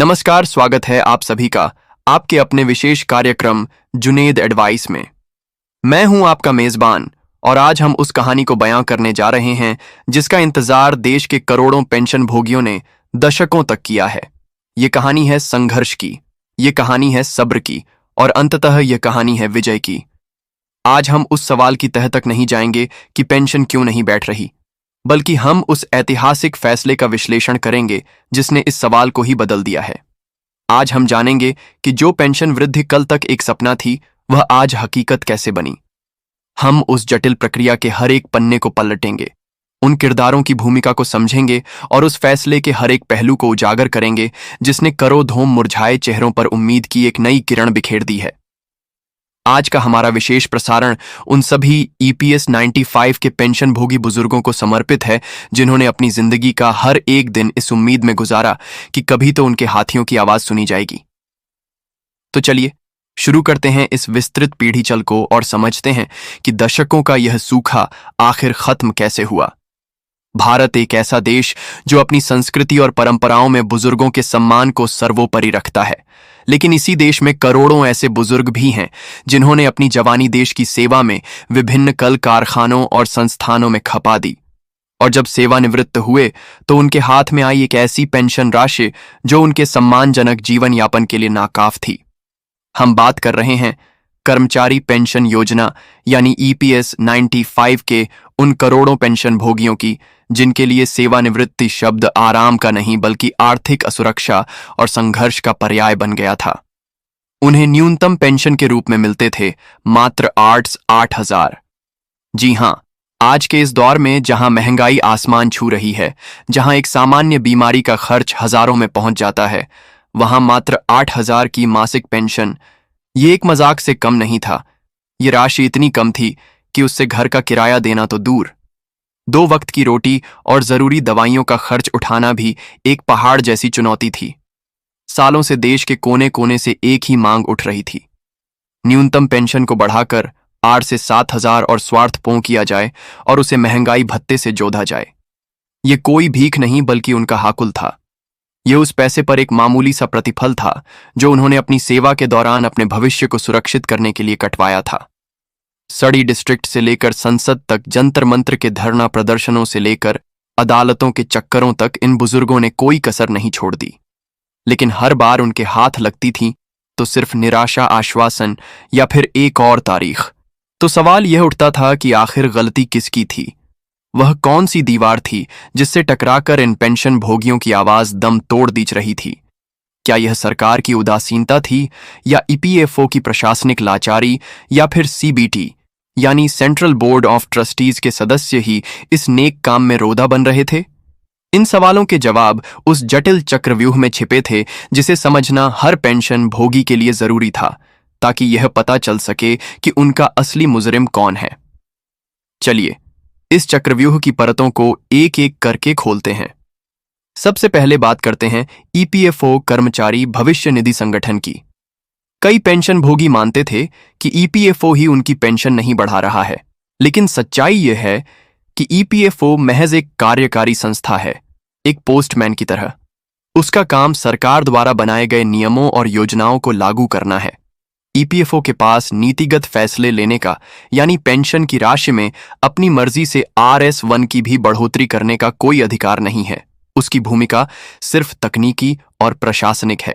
नमस्कार, स्वागत है आप सभी का आपके अपने विशेष कार्यक्रम जुनेद एडवाइस में। मैं हूं आपका मेजबान और आज हम उस कहानी को बयां करने जा रहे हैं जिसका इंतजार देश के करोड़ों पेंशन भोगियों ने दशकों तक किया है। ये कहानी है संघर्ष की, ये कहानी है सब्र की और अंततः ये कहानी है विजय की। आज हम उस सवाल की तह तक नहीं जाएंगे कि पेंशन क्यों नहीं बैठ रही, बल्कि हम उस ऐतिहासिक फैसले का विश्लेषण करेंगे जिसने इस सवाल को ही बदल दिया है। आज हम जानेंगे कि जो पेंशन वृद्धि कल तक एक सपना थी, वह आज हकीकत कैसे बनी। हम उस जटिल प्रक्रिया के हर एक पन्ने को पलटेंगे, उन किरदारों की भूमिका को समझेंगे और उस फैसले के हर एक पहलू को उजागर करेंगे जिसने करो धोम मुरझाए चेहरों पर उम्मीद की एक नई किरण बिखेर दी है। आज का हमारा विशेष प्रसारण उन सभी ईपीएस 95 के पेंशन भोगी बुजुर्गों को समर्पित है जिन्होंने अपनी जिंदगी का हर एक दिन इस उम्मीद में गुजारा कि कभी तो उनके हाथियों की आवाज सुनी जाएगी। तो चलिए शुरू करते हैं इस विस्तृत पीढ़ीचल को और समझते हैं कि दशकों का यह सूखा आखिर खत्म कैसे हुआ। भारत एक ऐसा देश जो अपनी संस्कृति और परंपराओं में बुजुर्गों के सम्मान को सर्वोपरि रखता है, लेकिन इसी देश में करोड़ों ऐसे बुजुर्ग भी हैं जिन्होंने अपनी जवानी देश की सेवा में विभिन्न कल कारखानों और संस्थानों में खपा दी, और जब सेवानिवृत्त हुए तो उनके हाथ में आई एक ऐसी पेंशन राशि जो उनके सम्मानजनक जीवन यापन के लिए नाकाफ थी। हम बात कर रहे हैं कर्मचारी पेंशन योजना यानी ईपीएस 95 के उन करोड़ों पेंशन भोगियों की जिनके लिए सेवानिवृत्ति शब्द आराम का नहीं बल्कि आर्थिक असुरक्षा और संघर्ष का पर्याय बन गया था। उन्हें न्यूनतम पेंशन के रूप में मिलते थे मात्र 8,000। जी हां, आज के इस दौर में जहां महंगाई आसमान छू रही है, जहां एक सामान्य बीमारी का खर्च हजारों में पहुंच जाता है, वहां मात्र 8,000 की मासिक पेंशन ये एक मजाक से कम नहीं था। ये राशि इतनी कम थी कि उससे घर का किराया देना तो दूर, 2 वक्त की रोटी और जरूरी दवाइयों का खर्च उठाना भी एक पहाड़ जैसी चुनौती थी। सालों से देश के कोने कोने से एक ही मांग उठ रही थी, न्यूनतम पेंशन को बढ़ाकर 8 से 7,000 और स्वार्थपूर्ण किया जाए और उसे महंगाई भत्ते से जोड़ा जाए। ये कोई भीख नहीं बल्कि उनका हाकुल था। ये उस पैसे पर एक मामूली सा प्रतिफल था जो उन्होंने अपनी सेवा के दौरान अपने भविष्य को सुरक्षित करने के लिए कटवाया था। सड़ी डिस्ट्रिक्ट से लेकर संसद तक, जंतर मंत्र के धरना प्रदर्शनों से लेकर अदालतों के चक्करों तक इन बुजुर्गों ने कोई कसर नहीं छोड़ दी, लेकिन हर बार उनके हाथ लगती थी तो सिर्फ निराशा, आश्वासन या फिर एक और तारीख। तो सवाल यह उठता था कि आखिर गलती किसकी थी? वह कौन सी दीवार थी जिससे टकराकर इन पेंशन भोगियों की आवाज दम तोड़ दी रही थी? क्या यह सरकार की उदासीनता थी, या ईपीएफओ की प्रशासनिक लाचारी, या फिर सीबीटी यानी सेंट्रल बोर्ड ऑफ ट्रस्टीज के सदस्य ही इस नेक काम में रोदा बन रहे थे? इन सवालों के जवाब उस जटिल चक्रव्यूह में छिपे थे जिसे समझना हर पेंशन भोगी के लिए जरूरी था, ताकि यह पता चल सके कि उनका असली मुजरिम कौन है। चलिए इस चक्रव्यूह की परतों को एक एक करके खोलते हैं। सबसे पहले बात करते हैं ईपीएफओ कर्मचारी भविष्य निधि संगठन की। कई पेंशन भोगी मानते थे कि ईपीएफओ ही उनकी पेंशन नहीं बढ़ा रहा है, लेकिन सच्चाई यह है कि ईपीएफओ महज एक कार्यकारी संस्था है, एक पोस्टमैन की तरह। उसका काम सरकार द्वारा बनाए गए नियमों और योजनाओं को लागू करना है। ईपीएफओ के पास नीतिगत फैसले लेने का यानी पेंशन की राशि में अपनी मर्जी से RS1 की भी बढ़ोतरी करने का कोई अधिकार नहीं है। उसकी भूमिका सिर्फ तकनीकी और प्रशासनिक है।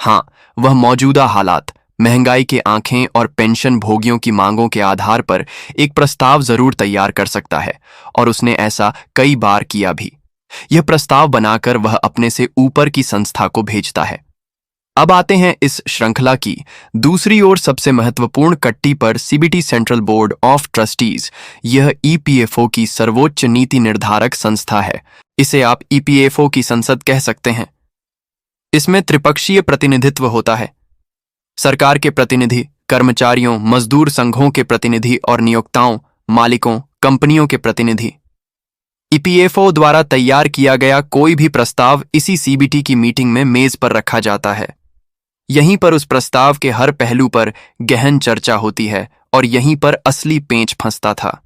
हाँ, वह मौजूदा हालात, महंगाई के आंखें और पेंशन भोगियों की मांगों के आधार पर एक प्रस्ताव जरूर तैयार कर सकता है, और उसने ऐसा कई बार किया भी। यह प्रस्ताव बनाकर वह अपने से ऊपर की संस्था को भेजता है। अब आते हैं इस श्रृंखला की दूसरी ओर सबसे महत्वपूर्ण कट्टी पर, CBT central board of trustees. यह ईपीएफओ की सर्वोच्च नीति निर्धारक संस्था है। इसे आप ईपीएफओ की संसद कह सकते हैं। इसमें त्रिपक्षीय प्रतिनिधित्व होता है, सरकार के प्रतिनिधि, कर्मचारियों, मजदूर संघों के प्रतिनिधि और नियोक्ताओं, मालिकों, कंपनियों के प्रतिनिधि। ईपीएफओ द्वारा तैयार किया गया कोई भी प्रस्ताव इसी सीबीटी की मीटिंग में मेज पर रखा जाता है। यहीं पर उस प्रस्ताव के हर पहलू पर गहन चर्चा होती है और यहीं पर असली पेंच फंसता था।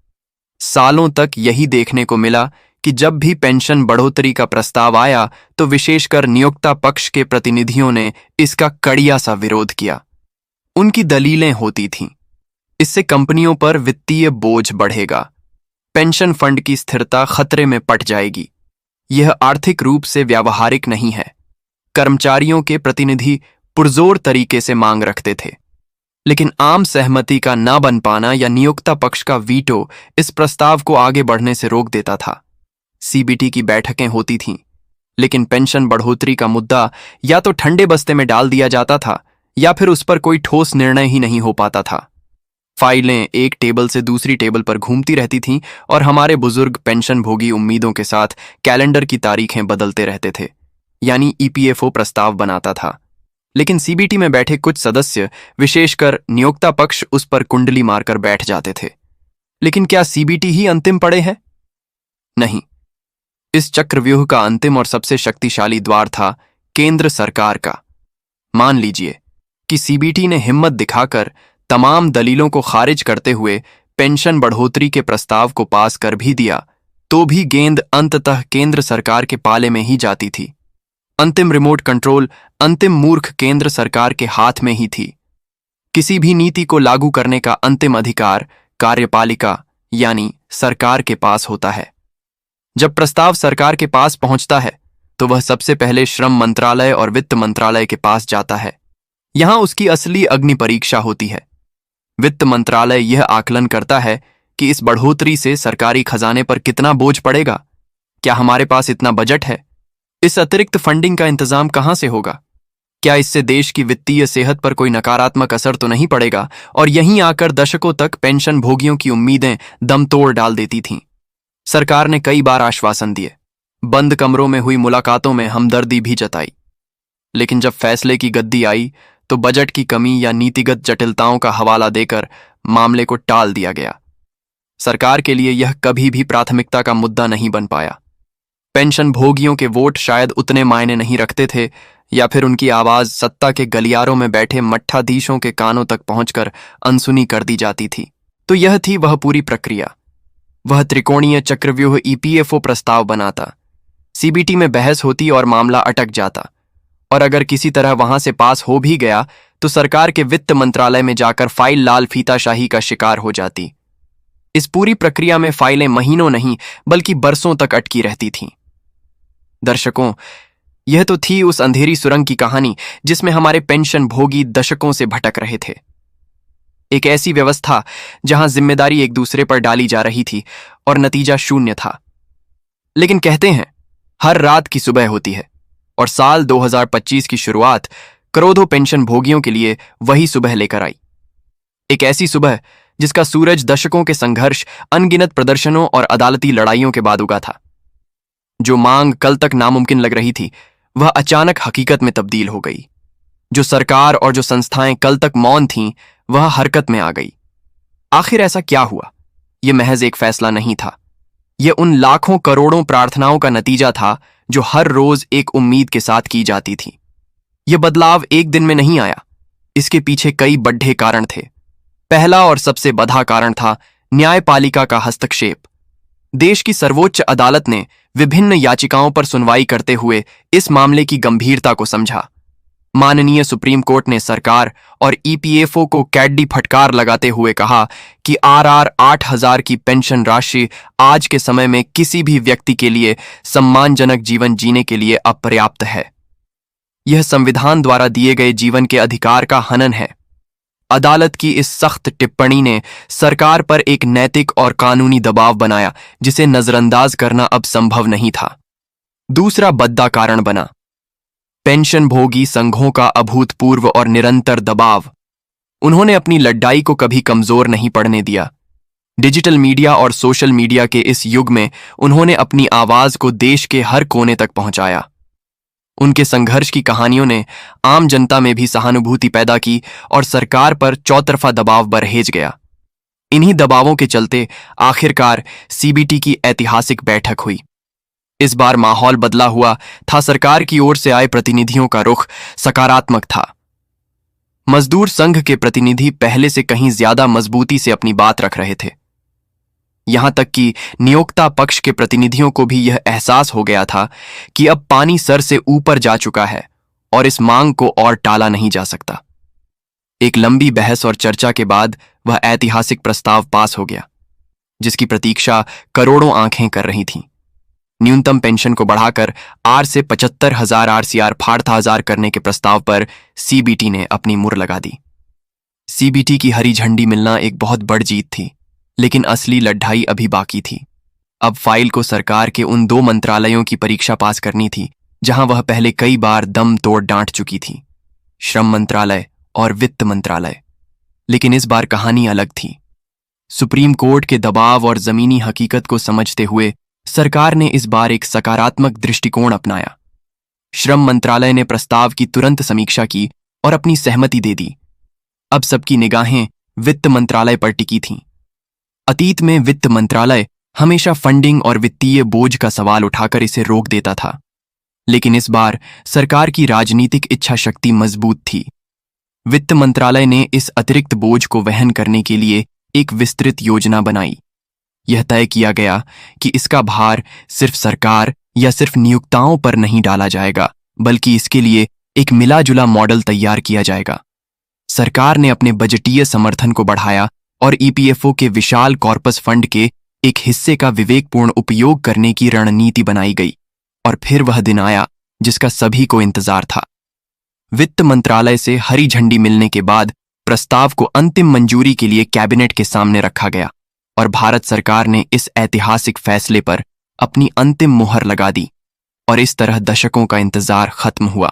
सालों तक यही देखने को मिला कि जब भी पेंशन बढ़ोतरी का प्रस्ताव आया तो विशेषकर नियोक्ता पक्ष के प्रतिनिधियों ने इसका कड़िया सा विरोध किया। उनकी दलीलें होती थीं, इससे कंपनियों पर वित्तीय बोझ बढ़ेगा, पेंशन फंड की स्थिरता खतरे में पड़ जाएगी, यह आर्थिक रूप से व्यावहारिक नहीं है। कर्मचारियों के प्रतिनिधि पुरजोर तरीके से मांग रखते थे, लेकिन आम सहमति का न बन पाना या नियोक्ता पक्ष का वीटो इस प्रस्ताव को आगे बढ़ने से रोक देता था। सीबीटी की बैठकें होती थीं, लेकिन पेंशन बढ़ोतरी का मुद्दा या तो ठंडे बस्ते में डाल दिया जाता था या फिर उस पर कोई ठोस निर्णय ही नहीं हो पाता था। फाइलें एक टेबल से दूसरी टेबल पर घूमती रहती थीं और हमारे बुजुर्ग पेंशन भोगी उम्मीदों के साथ कैलेंडर की तारीखें बदलते रहते थे, यानी ईपीएफओ प्रस्ताव बनाता था, लेकिन सीबीटी में बैठे कुछ सदस्य, विशेषकर नियोक्ता पक्ष, उस पर कुंडली मारकर बैठ जाते थे। लेकिन क्या सीबीटी ही अंतिम पड़े हैं? नहीं, इस चक्रव्यूह का अंतिम और सबसे शक्तिशाली द्वार था केंद्र सरकार का। मान लीजिए कि सीबीटी ने हिम्मत दिखाकर तमाम दलीलों को खारिज करते हुए पेंशन बढ़ोतरी के प्रस्ताव को पास कर भी दिया, तो भी गेंद अंततः केंद्र सरकार के पाले में ही जाती थी। अंतिम रिमोट कंट्रोल अंतिम मूर्ख केंद्र सरकार के हाथ में ही थी। किसी भी नीति को लागू करने का अंतिम अधिकार कार्यपालिका यानी सरकार के पास होता है। जब प्रस्ताव सरकार के पास पहुंचता है तो वह सबसे पहले श्रम मंत्रालय और वित्त मंत्रालय के पास जाता है। यहां उसकी असली अग्नि परीक्षा होती है। वित्त मंत्रालय यह आकलन करता है कि इस बढ़ोतरी से सरकारी खजाने पर कितना बोझ पड़ेगा, क्या हमारे पास इतना बजट है, इस अतिरिक्त फंडिंग का इंतजाम कहां से होगा, क्या इससे देश की वित्तीय सेहत पर कोई नकारात्मक असर तो नहीं पड़ेगा। और यहीं आकर दशकों तक पेंशन भोगियों की उम्मीदें दम तोड़ डाल देती थीं। सरकार ने कई बार आश्वासन दिए, बंद कमरों में हुई मुलाकातों में हमदर्दी भी जताई, लेकिन जब फैसले की गद्दी आई तो बजट की कमी या नीतिगत जटिलताओं का हवाला देकर मामले को टाल दिया गया। सरकार के लिए यह कभी भी प्राथमिकता का मुद्दा नहीं बन पाया। पेंशन भोगियों के वोट शायद उतने मायने नहीं रखते थे, या फिर उनकी आवाज सत्ता के गलियारों में बैठे मट्ठाधीशों के कानों तक पहुंचकर अनसुनी कर दी जाती थी। तो यह थी वह पूरी प्रक्रिया, वह त्रिकोणीय चक्रव्यूह। ईपीएफओ प्रस्ताव बनाता, सीबीटी में बहस होती और मामला अटक जाता, और अगर किसी तरह वहां से पास हो भी गया तो सरकार के वित्त मंत्रालय में जाकर फाइल लाल फीताशाही का शिकार हो जाती। इस पूरी प्रक्रिया में फाइलें महीनों नहीं बल्कि बरसों तक अटकी रहती थीं। दर्शकों, यह तो थी उस अंधेरी सुरंग की कहानी जिसमें हमारे पेंशन भोगी दशकों से भटक रहे थे। एक ऐसी व्यवस्था जहां जिम्मेदारी एक दूसरे पर डाली जा रही थी और नतीजा शून्य था। लेकिन कहते हैं हर रात की सुबह होती है, और साल 2025 की शुरुआत करोड़ों पेंशन भोगियों के लिए वही सुबह लेकर आई। एक ऐसी सुबह जिसका सूरज दशकों के संघर्ष, अनगिनत प्रदर्शनों और अदालती लड़ाइयों के बाद उगा था। जो मांग कल तक नामुमकिन लग रही थी वह अचानक हकीकत में तब्दील हो गई। जो सरकार और जो संस्थाएं कल तक मौन थीं वह हरकत में आ गई। आखिर ऐसा क्या हुआ? यह महज एक फैसला नहीं था, यह उन लाखों करोड़ों प्रार्थनाओं का नतीजा था जो हर रोज एक उम्मीद के साथ की जाती थी। यह बदलाव एक दिन में नहीं आया, इसके पीछे कई बड़े कारण थे। पहला और सबसे बड़ा कारण था न्यायपालिका का हस्तक्षेप। देश की सर्वोच्च अदालत ने विभिन्न याचिकाओं पर सुनवाई करते हुए इस मामले की गंभीरता को समझा। माननीय सुप्रीम कोर्ट ने सरकार और ईपीएफओ को कैडी फटकार लगाते हुए कहा कि आरआर 8000 की पेंशन राशि आज के समय में किसी भी व्यक्ति के लिए सम्मानजनक जीवन जीने के लिए अपर्याप्त है। यह संविधान द्वारा दिए गए जीवन के अधिकार का हनन है। अदालत की इस सख्त टिप्पणी ने सरकार पर एक नैतिक और कानूनी दबाव बनाया जिसे नजरअंदाज करना अब संभव नहीं था। दूसरा बद्दा कारण बना पेंशन भोगी संघों का अभूतपूर्व और निरंतर दबाव। उन्होंने अपनी लड़ाई को कभी कमजोर नहीं पड़ने दिया। डिजिटल मीडिया और सोशल मीडिया के इस युग में उन्होंने अपनी आवाज को देश के हर कोने तक पहुंचाया। उनके संघर्ष की कहानियों ने आम जनता में भी सहानुभूति पैदा की और सरकार पर चौतरफा दबाव बरहेज गया। इन्हीं दबावों के चलते आखिरकार सीबीटी की ऐतिहासिक बैठक हुई। इस बार माहौल बदला हुआ था। सरकार की ओर से आए प्रतिनिधियों का रुख सकारात्मक था। मजदूर संघ के प्रतिनिधि पहले से कहीं ज्यादा मजबूती से अपनी बात रख रहे थे। यहां तक कि नियोक्ता पक्ष के प्रतिनिधियों को भी यह एहसास हो गया था कि अब पानी सर से ऊपर जा चुका है और इस मांग को और टाला नहीं जा सकता। एक लंबी बहस और चर्चा के बाद वह ऐतिहासिक प्रस्ताव पास हो गया, जिसकी प्रतीक्षा करोड़ों आंखें कर रही थीं। न्यूनतम पेंशन को बढ़ाकर 8 से 75,000 आरसीआर 8,000 करने के प्रस्ताव पर सीबीटी ने अपनी मुहर लगा दी। सीबीटी की हरी झंडी मिलना एक बहुत बड़ी जीत थी, लेकिन असली लड़ाई अभी बाकी थी। अब फाइल को सरकार के उन 2 मंत्रालयों की परीक्षा पास करनी थी जहां वह पहले कई बार दम तोड़ डांट चुकी थी, श्रम मंत्रालय और वित्त मंत्रालय। लेकिन इस बार कहानी अलग थी। सुप्रीम कोर्ट के दबाव और जमीनी हकीकत को समझते हुए सरकार ने इस बार एक सकारात्मक दृष्टिकोण अपनाया। श्रम मंत्रालय ने प्रस्ताव की तुरंत समीक्षा की और अपनी सहमति दे दी। अब सबकी निगाहें वित्त मंत्रालय पर टिकी थीं। अतीत में वित्त मंत्रालय हमेशा फंडिंग और वित्तीय बोझ का सवाल उठाकर इसे रोक देता था, लेकिन इस बार सरकार की राजनीतिक इच्छा शक्ति मजबूत थी। वित्त मंत्रालय ने इस अतिरिक्त बोझ को वहन करने के लिए एक विस्तृत योजना बनाई। यह तय किया गया कि इसका भार सिर्फ सरकार या सिर्फ नियोक्ताओं पर नहीं डाला जाएगा, बल्कि इसके लिए एक मिला जुला मॉडल तैयार किया जाएगा। सरकार ने अपने बजटीय समर्थन को बढ़ाया और ईपीएफओ के विशाल कॉर्पस फंड के एक हिस्से का विवेकपूर्ण उपयोग करने की रणनीति बनाई गई। और फिर वह दिन आया जिसका सभी को इंतजार था। वित्त मंत्रालय से हरी झंडी मिलने के बाद प्रस्ताव को अंतिम मंजूरी के लिए कैबिनेट के सामने रखा गया और भारत सरकार ने इस ऐतिहासिक फैसले पर अपनी अंतिम मुहर लगा दी और इस तरह दशकों का इंतजार खत्म हुआ।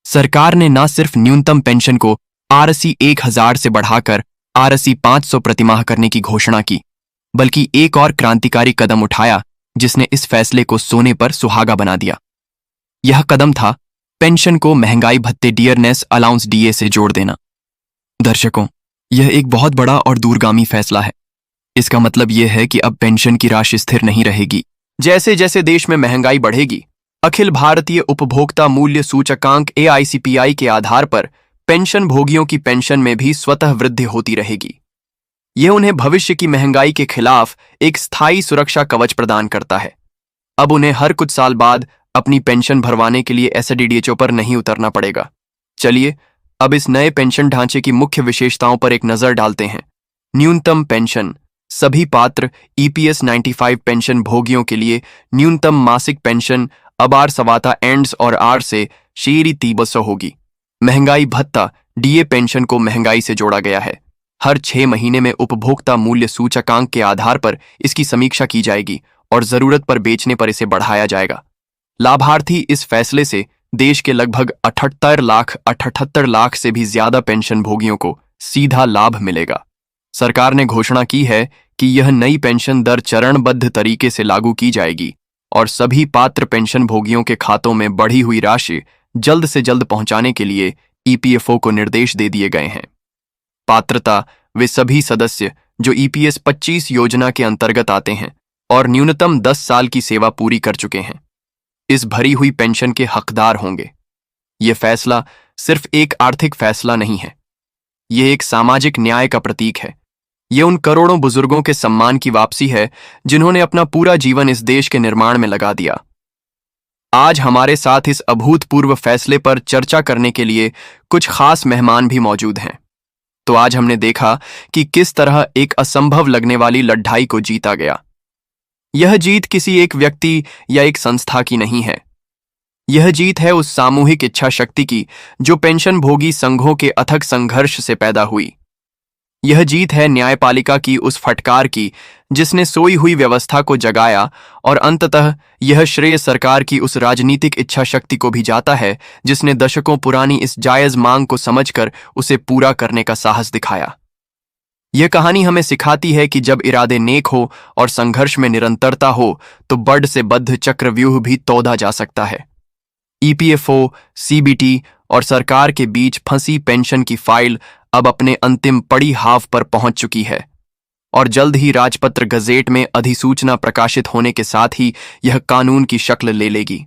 सरकार ने न सिर्फ न्यूनतम पेंशन को आरसी 1,000 से बढ़ाकर आरसी 500 प्रतिमाह करने की घोषणा की, बल्कि एक और क्रांतिकारी कदम उठाया जिसने इस फैसले को सोने पर सुहागा बना दिया। यह कदम था पेंशन को महंगाई भत्ते डियरनेस अलाउंस डीए से जोड़ देना। दर्शकों, यह एक बहुत बड़ा और दूरगामी फैसला है। इसका मतलब यह है कि अब पेंशन की राशि स्थिर नहीं रहेगी। जैसे जैसे देश में महंगाई बढ़ेगी, अखिल भारतीय उपभोक्ता मूल्य सूचकांक AICPI के आधार पर पेंशन भोगियों की पेंशन में भी स्वतः वृद्धि होती रहेगी। यह उन्हें भविष्य की महंगाई के खिलाफ एक स्थायी सुरक्षा कवच प्रदान करता है। अब उन्हें हर कुछ साल बाद अपनी पेंशन भरवाने के लिए SDDHO पर नहीं उतरना पड़ेगा। चलिए अब इस नए पेंशन ढांचे की मुख्य विशेषताओं पर एक नजर डालते हैं। न्यूनतम पेंशन। सभी पात्र EPS 95 पेंशन भोगियों के लिए न्यूनतम मासिक पेंशन अब आर सवाता एंड्स और आर से शेरी 300 होगी। महंगाई भत्ता DA पेंशन को महंगाई से जोड़ा गया है। हर 6 महीने में उपभोक्ता मूल्य सूचकांक के आधार पर इसकी समीक्षा की जाएगी और जरूरत पर बेचने पर इसे बढ़ाया जाएगा। लाभार्थी। इस फैसले से देश के लगभग 78 लाख से भी ज्यादा पेंशन भोगियों को सीधा लाभ मिलेगा। सरकार ने घोषणा की है कि यह नई पेंशन दर चरणबद्ध तरीके से लागू की जाएगी और सभी पात्र पेंशन भोगियों के खातों में बढ़ी हुई राशि जल्द से जल्द पहुंचाने के लिए EPFO को निर्देश दे दिए गए हैं। पात्रता। वे सभी सदस्य जो EPS 25 योजना के अंतर्गत आते हैं और न्यूनतम 10 साल की सेवा पूरी कर चुके हैं, इस भरी हुई पेंशन के हकदार होंगे। यह फैसला सिर्फ एक आर्थिक फैसला नहीं है, यह एक सामाजिक न्याय का प्रतीक है। यह उन करोड़ों बुजुर्गों के सम्मान की वापसी है जिन्होंने अपना पूरा जीवन इस देश के निर्माण में लगा दिया। आज हमारे साथ इस अभूतपूर्व फैसले पर चर्चा करने के लिए कुछ खास मेहमान भी मौजूद हैं। तो आज हमने देखा कि किस तरह एक असंभव लगने वाली लड़ाई को जीता गया। यह जीत किसी एक व्यक्ति या एक संस्था की नहीं है। यह जीत है उस सामूहिक इच्छा शक्ति की जो पेंशन भोगी संघों के अथक संघर्ष से पैदा हुई। यह जीत है न्यायपालिका की उस फटकार की जिसने सोई हुई व्यवस्था को जगाया, और अंततः यह श्रेय सरकार की उस राजनीतिक इच्छा शक्ति को भी जाता है जिसने दशकों पुरानी इस जायज मांग को समझकर उसे पूरा करने का साहस दिखाया। यह कहानी हमें सिखाती है कि जब इरादे नेक हो और संघर्ष में निरंतरता हो तो बड़ से बद्ध चक्रव्यूह भी तोड़ा जा सकता है। EPFO, CBT और सरकार के बीच फंसी पेंशन की फाइल अब अपने अंतिम पड़ाव पर पहुंच चुकी है और जल्द ही राजपत्र गजेट में अधिसूचना प्रकाशित होने के साथ ही यह कानून की शक्ल ले लेगी।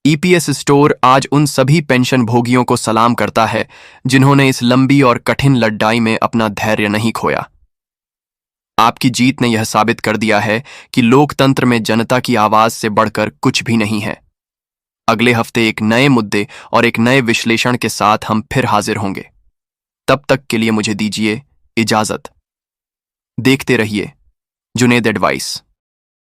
EPS स्टोर आज उन सभी पेंशन भोगियों को सलाम करता है जिन्होंने इस लंबी और कठिन लड़ाई में अपना धैर्य नहीं खोया। आपकी जीत ने यह साबित कर दिया है कि लोकतंत्र में जनता की आवाज से बढ़कर कुछ भी नहीं है। अगले हफ्ते एक नए मुद्दे और एक नए विश्लेषण के साथ हम फिर हाजिर होंगे। तब तक के लिए मुझे दीजिए इजाजत। देखते रहिए जुनेद एडवाइस।